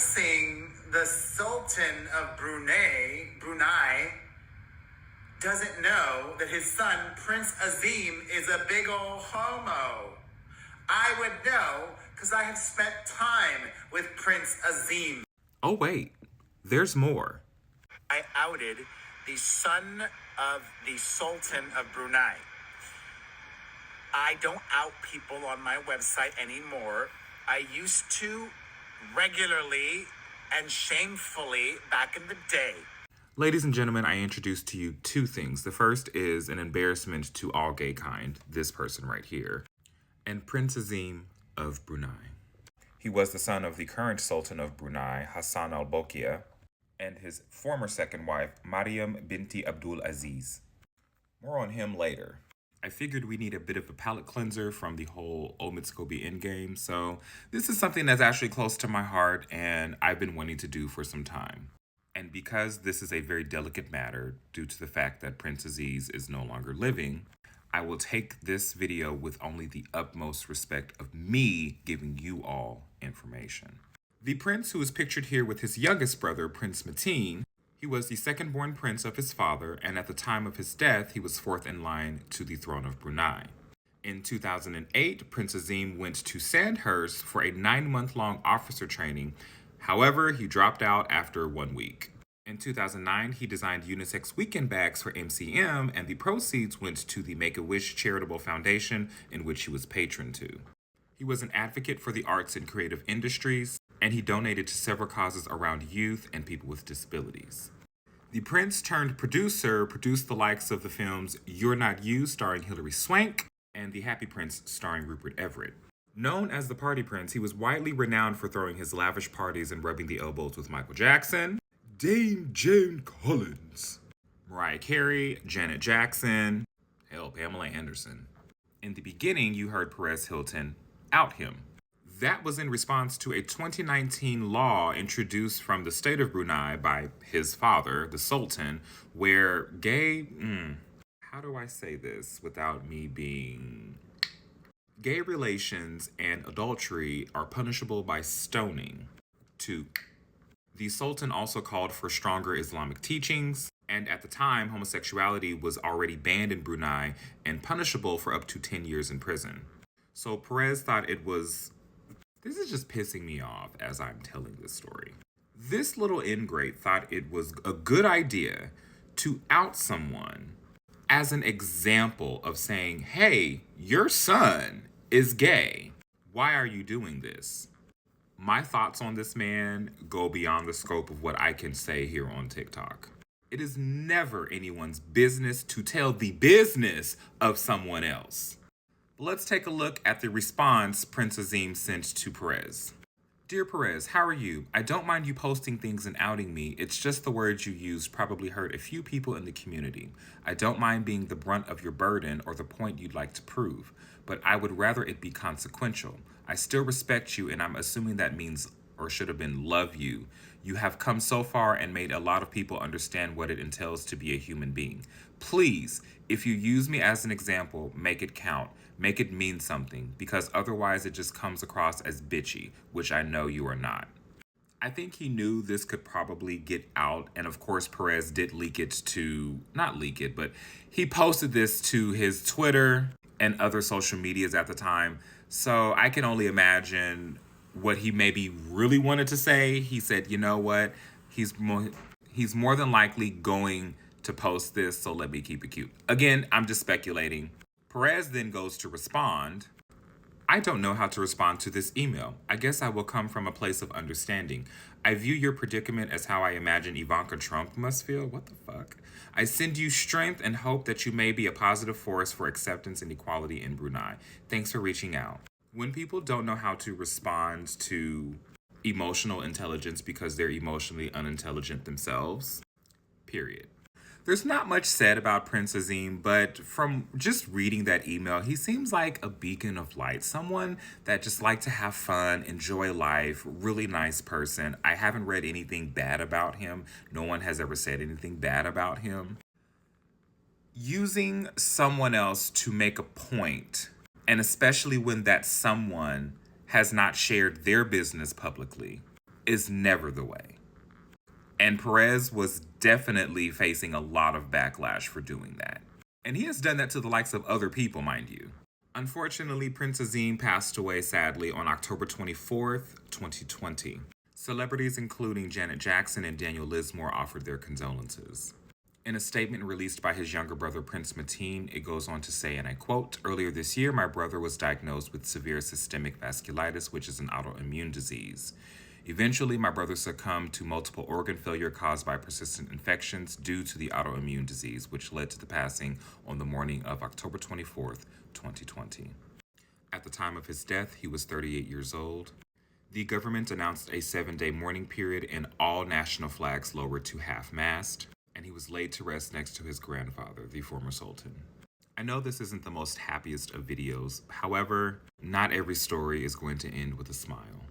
guessing the Sultan of Brunei, doesn't know that his son, Prince Azim, is a big ol' homo. I would know because I have spent time with Prince Azim. Oh, wait, there's more. I outed the son of the Sultan of Brunei. I don't out people on my website anymore. I used to regularly and shamefully back in the day. Ladies and gentlemen, I introduce to you two things. The first is an embarrassment to all gay kind, this person right here, and Prince Azim of Brunei. He was the son of the current Sultan of Brunei, Hassan al-Bolkiah, and his former second wife, Mariam binti Abdul Aziz. More on him later. I figured we need a bit of a palate cleanser from the whole Omid Scobie endgame, so this is something that's actually close to my heart and I've been wanting to do for some time. And because this is a very delicate matter, due to the fact that Prince Aziz is no longer living, I will take this video with only the utmost respect of me giving you all information. The prince, who is pictured here with his youngest brother, Prince Mateen, he was the second-born prince of his father, and at the time of his death, he was fourth in line to the throne of Brunei. In 2008, Prince Azim went to Sandhurst for a 9-month-long officer training. However, he dropped out after 1 week. In 2009, he designed unisex weekend bags for MCM, and the proceeds went to the Make-A-Wish charitable foundation in which he was patron to. He was an advocate for the arts and creative industries, and he donated to several causes around youth and people with disabilities. The prince turned producer produced the likes of the films You're Not You, starring Hilary Swank, and The Happy Prince, starring Rupert Everett. Known as the Party Prince, he was widely renowned for throwing his lavish parties and rubbing the elbows with Michael Jackson, Dame Jane Collins, Mariah Carey, Janet Jackson, hell, Pamela Anderson. In the beginning, you heard Perez Hilton out him. That was in response to a 2019 law introduced from the state of Brunei by his father, the Sultan, where gay, how do I say this without me being... Gay relations and adultery are punishable by stoning. The Sultan also called for stronger Islamic teachings, and at the time, homosexuality was already banned in Brunei and punishable for up to 10 years in prison. So Perez thought it was... This is just pissing me off as I'm telling this story. This little ingrate thought it was a good idea to out someone as an example of saying, hey, your son is gay. Why are you doing this? My thoughts on this man go beyond the scope of what I can say here on TikTok. It is never anyone's business to tell the business of someone else. Let's take a look at the response Prince Azim sent to Perez. Dear Perez, how are you? I don't mind you posting things and outing me. It's just the words you used probably hurt a few people in the community. I don't mind being the brunt of your burden or the point you'd like to prove, but I would rather it be consequential. I still respect you, and I'm assuming that means, or should have been, love you. You have come so far and made a lot of people understand what it entails to be a human being. Please, if you use me as an example, make it count. Make it mean something, because otherwise it just comes across as bitchy, which I know you are not. I think he knew this could probably get out, and of course Perez did leak it to, not leak it, but he posted this to his Twitter and other social medias at the time, so I can only imagine what he maybe really wanted to say. He said, you know what, he's more than likely going to post this, so let me keep it cute. Again, I'm just speculating. Perez then goes to respond. I don't know how to respond to this email. I guess I will come from a place of understanding. I view your predicament as how I imagine Ivanka Trump must feel. What the fuck? I send you strength and hope that you may be a positive force for acceptance and equality in Brunei. Thanks for reaching out. When people don't know how to respond to emotional intelligence because they're emotionally unintelligent themselves, period. There's not much said about Prince Azim, but from just reading that email, he seems like a beacon of light. Someone that just likes to have fun, enjoy life, really nice person. I haven't read anything bad about him. No one has ever said anything bad about him. Using someone else to make a point, and especially when that someone has not shared their business publicly, is never the way. And Perez was definitely facing a lot of backlash for doing that. And he has done that to the likes of other people, mind you. Unfortunately, Prince Azim passed away sadly on October 24th, 2020. Celebrities including Janet Jackson and Daniel Lismore offered their condolences. In a statement released by his younger brother Prince Mateen, it goes on to say, and I quote, "Earlier this year, my brother was diagnosed with severe systemic vasculitis, which is an autoimmune disease. Eventually, my brother succumbed to multiple organ failure caused by persistent infections due to the autoimmune disease, which led to the passing on the morning of October 24th, 2020. At the time of his death, he was 38 years old. The government announced a 7-day mourning period and all national flags lowered to half-mast, and he was laid to rest next to his grandfather, the former Sultan. I know this isn't the most happiest of videos, however, not every story is going to end with a smile.